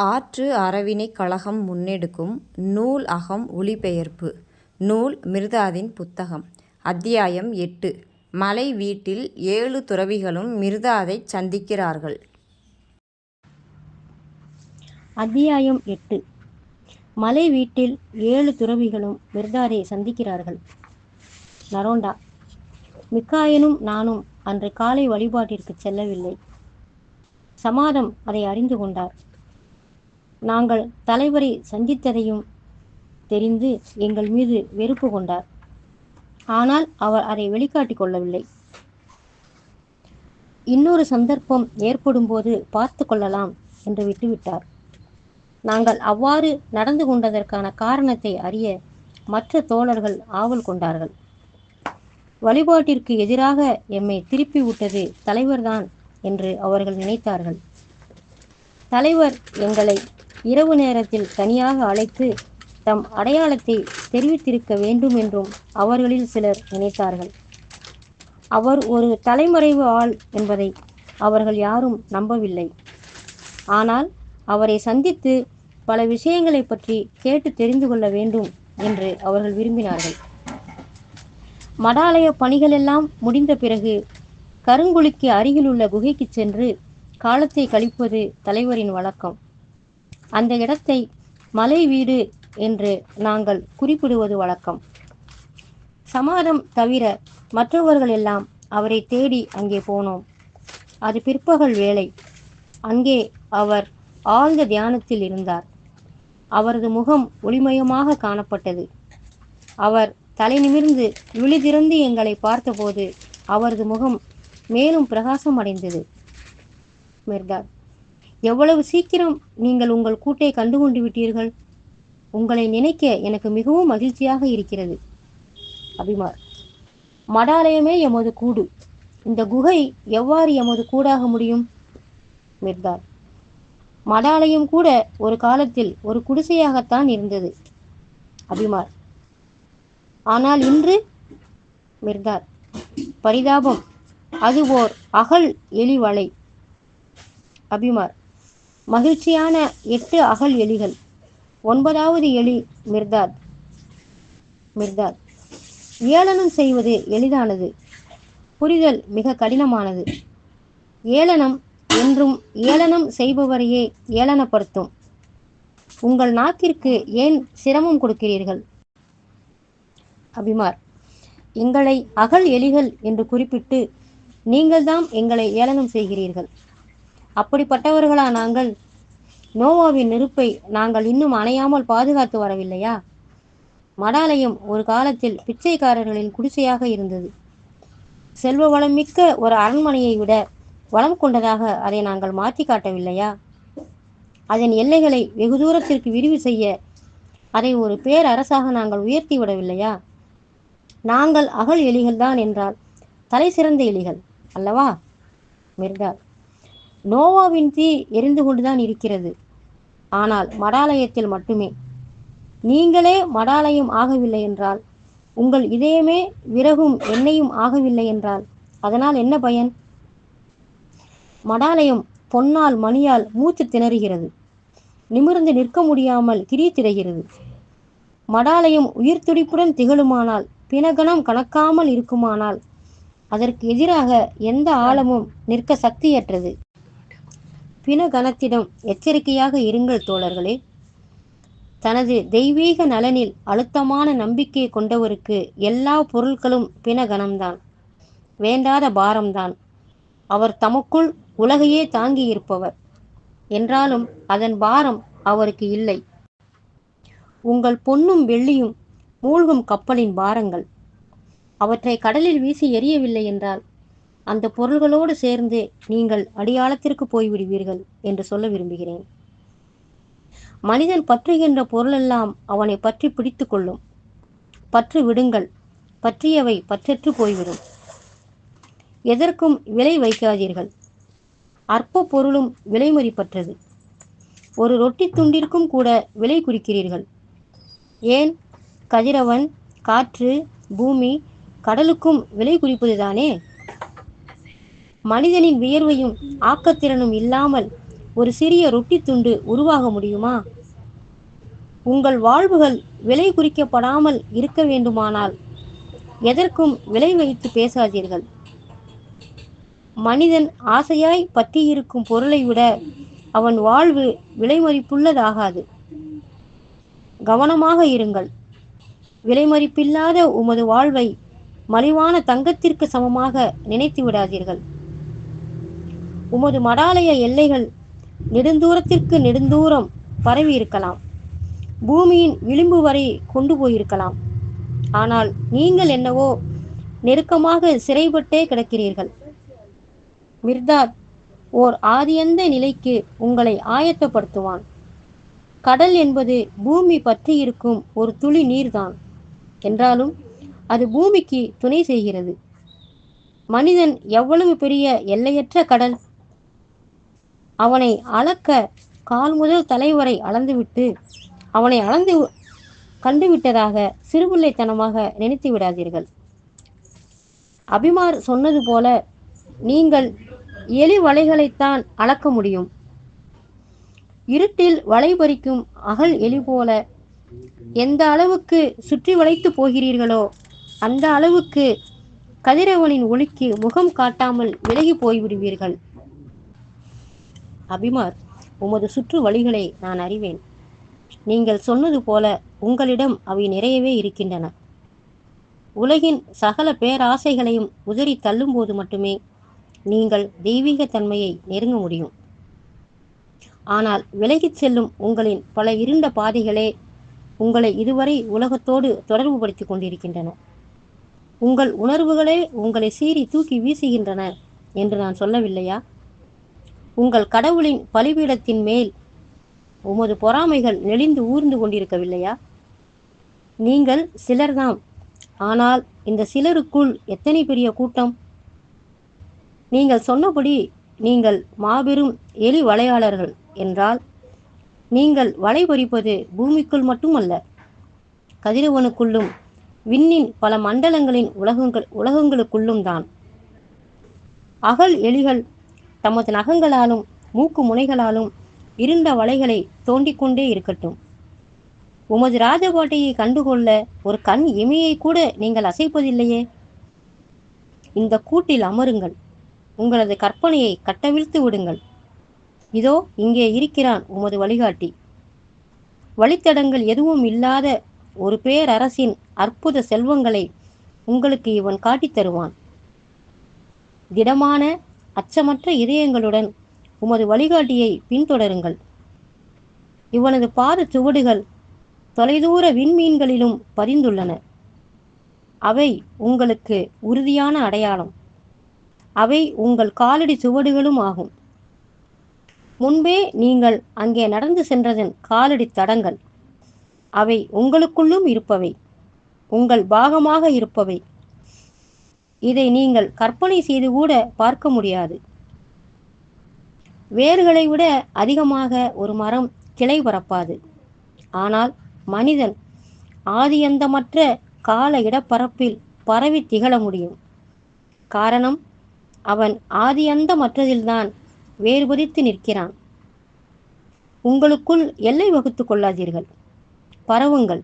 ஆற்று அறவினைக் கழகம் முன்னெடுக்கும் நூல் அகம் ஒலிபெயர்ப்பு நூல் மிர்தாதின் புத்தகம். அத்தியாயம் 8. மலை வீட்டில் 7 துறவிகளும் மிர்தாதைச் சந்திக்கிறார்கள். அத்தியாயம் 8. மலை வீட்டில் 7 துறவிகளும் மிர்தாதை சந்திக்கிறார்கள். நரோண்டா. மிக்காயனும் நானும் அன்று காலை வழிபாட்டிற்கு செல்லவில்லை. சமாதம் அதை அறிந்து கொண்டார். நாங்கள் தலைவரை சந்தித்ததையும் தெரிந்து எங்கள் மீது வெறுப்பு கொண்டார். ஆனால் அவர் அதை வெளிக்காட்டிக் கொள்ளவில்லை. இன்னொரு சந்தர்ப்பம் ஏற்படும் போது பார்த்து கொள்ளலாம் என்று விட்டுவிட்டார். நாங்கள் அவ்வாறு நடந்து கொண்டதற்கான காரணத்தை அறிய மற்ற தோழர்கள் ஆவல் கொண்டார்கள். வழிபாட்டிற்கு எதிராக எம்மை திருப்பி விட்டது தலைவர்தான் என்று அவர்கள் நினைத்தார்கள். தலைவர் எங்களை இரவு நேரத்தில் தனியாக அழைத்து தம் அடையாளத்தை தெரிவித்திருக்க வேண்டும் என்றும் அவர்களில் சிலர் நினைத்தார்கள். அவர் ஒரு தலைமறைவு ஆள் என்பதை அவர்கள் யாரும் நம்பவில்லை. ஆனால் அவரை சந்தித்து பல விஷயங்களை பற்றி கேட்டு தெரிந்து கொள்ள வேண்டும் என்று அவர்கள் விரும்பினார்கள். மடாலய பணிகளெல்லாம் முடிந்த பிறகு கருங்குழிக்கு அருகிலுள்ள குகைக்கு சென்று காலத்தை கழிப்பது தலைவரின் வழக்கம். அந்த இடத்தை மலை வீடு என்று நாங்கள் குறிப்பிடுவது வழக்கம். சமாதம் தவிர மற்றவர்கள் எல்லாம் அவரை தேடி அங்கே போனோம். அது பிற்பகல் வேளை. அங்கே அவர் ஆழ்ந்த தியானத்தில் இருந்தார். அவரது முகம் ஒளிமயமாக காணப்பட்டது. அவர் தலை நிமிர்ந்து விழிதிறந்து எங்களை பார்த்தபோது அவரது முகம் மேலும் பிரகாசம் அடைந்தது. மிர்தாத்: எவ்வளவு சீக்கிரம் நீங்கள் உங்கள் கூட்டை கண்டுகொண்டு விட்டீர்கள். உங்களை நினைக்க எனக்கு மிகவும் மகிழ்ச்சியாக இருக்கிறது. அபிமார்: மடாலயமே எமது கூடு. இந்த குகை எவ்வாறு எமது கூடாக முடியும்? மிர்தாத்: மடாலயம் கூட ஒரு காலத்தில் ஒரு குடிசையாகத்தான் இருந்தது. அபிமார்: ஆனால் இன்று? மிர்தாத்: பரிதாபம், அது ஓர் அகல் எலி வலை. அபிமார்: மகிழ்ச்சியான 8 அகல் எலிகள். 9வது எலி மிர்தாத். மிர்தாத்: ஏளனம் செய்வது எளிதானது, புரிதல் மிக கடினமானது. ஏளனம் என்றும் ஏளனம் செய்பவரையே ஏளனப்படுத்தும். உங்கள் நாக்கிற்கு ஏன் சிரமம் கொடுக்கிறீர்கள்? அபிமார்: எங்களை அகல் எலிகள் என்று குறிப்பிட்டு நீங்கள்தான் எங்களை ஏளனம் செய்கிறீர்கள். அப்படிப்பட்டவர்களா நாங்கள்? நோவாவின் நெருப்பை நாங்கள் இன்னும் அணையாமல் பாதுகாத்து வரவில்லையா? மடாலயம் ஒரு காலத்தில் பிச்சைக்காரர்களின் குடிசையாக இருந்தது. செல்வ வளம் மிக்க ஒரு அரண்மனையை விட வளம் கொண்டதாக அதை நாங்கள் மாற்றி காட்டவில்லையா? அதன் எல்லைகளை வெகு தூரத்திற்கு விரிவு செய்ய அதை ஒரு பேரரசாக நாங்கள் உயர்த்தி விடவில்லையா? நாங்கள் அகல் எலிகள் தான் என்றால் தலை சிறந்த எலிகள் அல்லவா? மிர்தாத்: நோவாவின் தீ எரிந்து கொண்டுதான் இருக்கிறது, ஆனால் மடாலயத்தில் மட்டுமே. நீங்களே மடாலயம் ஆகவில்லை என்றால், உங்கள் இதயமே விறகும் எண்ணெயும் ஆகவில்லை என்றால் அதனால் என்ன பயன்? மடாலயம் பொன்னால் மணியால் மூச்சு திணறுகிறது. நிமிர்ந்து நிற்க முடியாமல் கிரீத்திடுகிறது. மடாலயம் உயிர் துடிப்புடன் திகழுமானால், பிணகணம் கணக்காமல் இருக்குமானால், அதற்கு எதிராக எந்த ஆழமும் நிற்க சக்தியற்றது. பிணகணத்திடம் எச்சரிக்கையாக இருங்கள் தோழர்களே. தனது தெய்வீக நலனில் அழுத்தமான நம்பிக்கை கொண்டவருக்கு எல்லா பொருட்களும் பிணகணம்தான், வேண்டாத பாரம்தான். அவர் தமக்குள் உலகையே தாங்கி இருப்பவர் என்றாலும் அதன் பாரம் அவருக்கு இல்லை. உங்கள் பொன்னும் வெள்ளியும் மூழ்கும் கப்பலின் பாரங்கள். அவற்றை கடலில் வீசி எறியவில்லை என்றால் அந்த பொருள்களோடு சேர்ந்து நீங்கள் அடியாளத்திற்கு போய்விடுவீர்கள் என்று சொல்ல விரும்புகிறேன். மனிதன் பற்றுகின்ற பொருளெல்லாம் அவனை பற்றி பிடித்து கொள்ளும். பற்று விடுங்கள், பற்றியவை பற்றற்று போய்விடும். எதற்கும் விலை வைக்காதீர்கள். அற்ப பொருளும் விலைமதிப்பற்றது. ஒரு ரொட்டி துண்டிற்கும் கூட விலை குறிக்கிறீர்கள். ஏன், கதிரவன், காற்று, பூமி, கடலுக்கும் விலை குறிப்பதுதானே. மனிதனின் வியர்வையும் ஆக்கத்திறனும் இல்லாமல் ஒரு சிறிய ரொட்டி துண்டு உருவாக முடியுமா? உங்கள் வாழ்வுகள் விலை குறிக்கப்படாமல் இருக்க வேண்டுமானால் எதற்கும் விலை வைத்து பேசாதீர்கள். மனிதன் ஆசையாய் பற்றியிருக்கும் பொருளை விட அவன் வாழ்வு விலைமதிப்புள்ளதாகாது. கவனமாக இருங்கள். விலைமதிப்பில்லாத உமது வாழ்வை மலிவான தங்கத்திற்கு சமமாக நினைத்து விடாதீர்கள். உமது மடாலய எல்லைகள் நெடுந்தூரத்திற்கு நெடுந்தூரம் பரவி இருக்கலாம், பூமியின் விளிம்பு வரை கொண்டு போயிருக்கலாம். ஆனால் நீங்கள் என்னவோ நெருக்கமாக சிறைப்பட்டே கிடக்கிறீர்கள். மிர்தாத் ஓர் ஆதியந்த நிலைக்கு உங்களை ஆயத்தப்படுத்துவான். கடல் என்பது பூமி பற்றி இருக்கும் ஒரு துளி நீர்தான். என்றாலும் அது பூமிக்கு துணை செய்கிறது. மனிதன் எவ்வளவு பெரிய எல்லையற்ற கடல்! அவனை அளக்க கால் முதல் தலைவரை அளந்துவிட்டு அவனை அளந்து கண்டுவிட்டதாக சிறுபிள்ளைத்தனமாக நினைத்து விடாதீர்கள். அபிமார் சொன்னது போல நீங்கள் எலி வலைகளைத்தான் அளக்க முடியும். இருட்டில் வலை பறிக்கும் அகல் எலி போல எந்த அளவுக்கு சுற்றி வளைத்து போகிறீர்களோ அந்த அளவுக்கு கதிரவனின் ஒளிக்கு முகம் காட்டாமல் விலகி போய்விடுவீர்கள். அபிமார், உமது சுற்று வழிகளை நான் அறிவேன். நீங்கள் சொன்னது போல உங்களிடம் அவை நிறையவே இருக்கின்றன. உலகின் சகல பேராசைகளையும் உதறி தள்ளும்போது மட்டுமே நீங்கள் தெய்வீக தன்மையை நெருங்க முடியும். ஆனால் விலகிச் செல்லும் உங்களின் பல இருண்ட பாதைகளே உங்களை இதுவரை உலகத்தோடு தொடர்பு படுத்திக் கொண்டிருக்கின்றன. உங்கள் உணர்வுகளே உங்களை சீறி தூக்கி வீசுகின்றன என்று நான் சொல்லவில்லையா? உங்கள் கடவுளின் பலிபீடத்தின் மேல் உமது பொறாமைகள் நெளிந்து ஊர்ந்து கொண்டிருக்கவில்லையா? நீங்கள் சிலர்தாம், ஆனால் இந்த சிலருக்குள் எத்தனை பெரிய கூட்டம்! நீங்கள் சொன்னபடி நீங்கள் மாபெரும் எலி வலையாளர்கள் என்றால் நீங்கள் வலை பறிப்பது பூமிக்குள் மட்டுமல்ல, கதிரவனுக்குள்ளும் விண்ணின் பல மண்டலங்களின் உலகங்களுக்குள்ளும் தான். அகல் எலிகள் தமது நகங்களாலும் மூக்கு முனைகளாலும் இருண்ட வலைகளை தோண்டிக்கொண்டே இருக்கட்டும். உமது ராஜபாட்டையை கண்டுகொள்ள ஒரு கண் இமையை கூட நீங்கள் அசைப்பதில்லையே. இந்த கூட்டில் அமருங்கள். உங்களது கற்பனையை கட்டவிழ்த்து விடுங்கள். இதோ இங்கே இருக்கிறான் உமது வழிகாட்டி. வழித்தடங்கள் எதுவும் இல்லாத ஒரு பேரரசின் அற்புத செல்வங்களை உங்களுக்கு இவன் காட்டித் தருவான். திடமான அச்சமற்ற இதயங்களுடன் உமது வழிகாட்டியை பின்தொடருங்கள். இவனது பாத சுவடுகள் தொலைதூர விண்மீன்களிலும் பதிந்துள்ளன. அவை உங்களுக்கு உறுதியான அடையாளம். அவை உங்கள் காலடி சுவடுகளும் ஆகும். முன்பே நீங்கள் அங்கே நடந்து சென்றதன் காலடி தடங்கள். அவை உங்களுக்குள்ளும் இருப்பவை, உங்கள் பாகமாக இருப்பவை. இதை நீங்கள் கற்பனை செய்து கூட பார்க்க முடியாது. வேர்களை விட அதிகமாக ஒரு மரம் கிளை பரப்பாது. ஆனால் மனிதன் ஆதியந்தமற்ற கால இடப்பரப்பில் பரவி திகழ முடியும். காரணம், அவன் ஆதியந்தமற்றதில்தான் வேறுபதித்து நிற்கிறான். உங்களுக்குள் எல்லை வகுத்து கொள்ளாதீர்கள். பரவுங்கள்.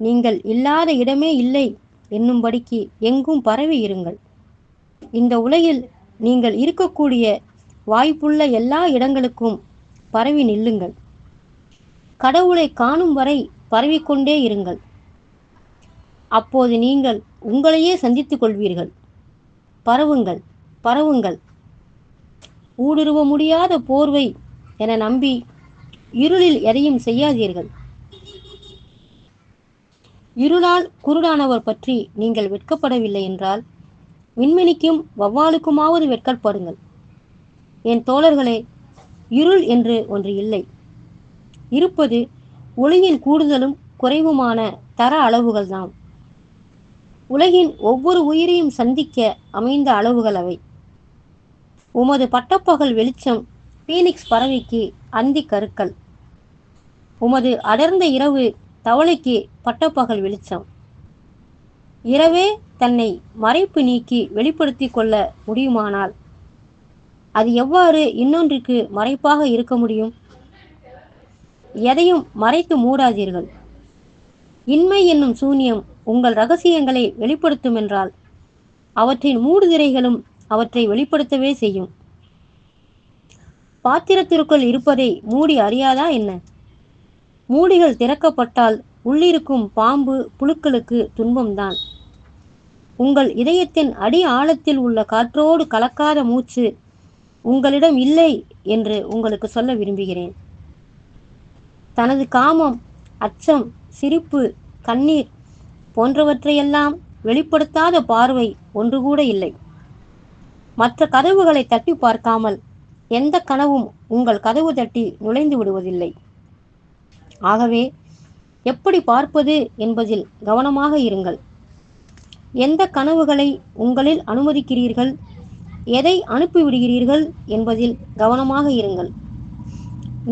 நீங்கள் இல்லாத இடமே இல்லை என்னும்படிக்கு எங்கும் பரவி இருங்கள். இந்த உலகில் நீங்கள் இருக்கக்கூடிய வாய்ப்புள்ள எல்லா இடங்களுக்கும் பரவி நில்லுங்கள். கடவுளை காணும் வரை பரவிக்கொண்டே இருங்கள். அப்போது நீங்கள் உங்களையே சந்தித்துக் கொள்வீர்கள். பரவுங்கள், பரவுங்கள். ஊடுருவ முடியாத போர்வை என நம்பி இருளில் எதையும் செய்யாதீர்கள். இருளால் குருடானவர் பற்றி நீங்கள் வெட்கப்படவில்லை என்றால் விண்மணிக்கும் வௌவாலுக்குமாவது வெட்கப்படுங்கள். என் தோழர்களே, இருள் என்று ஒன்று இல்லை. இருப்பது ஒளியின் கூடுதலும் குறைவுமான தர அளவுகள்தான். உலகின் ஒவ்வொரு உயிரையும் சந்திக்க அமைந்த அளவுகள் அவை. உமது பட்டப்பகல் வெளிச்சம் பீனிக்ஸ் பறவைக்கு அந்தி கருக்கள். உமது அடர்ந்த இரவு தவளைக்கு பட்டப்பகல் வெளிச்சம். இரவே தன்னை மறைப்பு நீக்கி வெளிப்படுத்தி கொள்ள முடியுமானால் அது எவ்வாறு இன்னொன்றிற்கு மறைப்பாக இருக்க முடியும்? எதையும் மறைத்து மூடாதீர்கள். இன்மை என்னும் சூனியம் உங்கள் ரகசியங்களை வெளிப்படுத்துமென்றால் அவற்றின் மூடுதிரைகளும் அவற்றை வெளிப்படுத்தவே செய்யும். பாத்திரத்திற்குள் இருப்பதை மூடி அறியாதா என்ன? மூடிகள் திறக்கப்பட்டால் உள்ளிருக்கும் பாம்பு புழுக்களுக்கு துன்பம்தான். உங்கள் இதயத்தின் அடி ஆழத்தில் உள்ள காற்றோடு கலக்காத மூச்சு உங்களிடம் இல்லை என்று உங்களுக்கு சொல்ல விரும்புகிறேன். தனது காமம், அச்சம், சிரிப்பு, கண்ணீர் போன்றவற்றையெல்லாம் வெளிப்படுத்தாத பார்வை ஒன்று கூட இல்லை. மற்ற கதவுகளை தட்டி பார்க்காமல் எந்த கனவும் உங்கள் கதவு தட்டி நுழைந்து விடுவதில்லை. ஆகவே எப்படி பார்ப்பது என்பதில் கவனமாக இருங்கள். எந்த கனவுகளை உங்களில் அனுமதிக்கிறீர்கள், எதை அனுப்பிவிடுகிறீர்கள் என்பதில் கவனமாக இருங்கள்.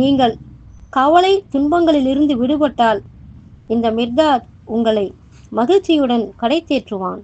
நீங்கள் கவலை துன்பங்களிலிருந்து விடுபட்டால் இந்த மிர்தாத் உங்களை மகிழ்ச்சியுடன் கடை தேற்றுவான்.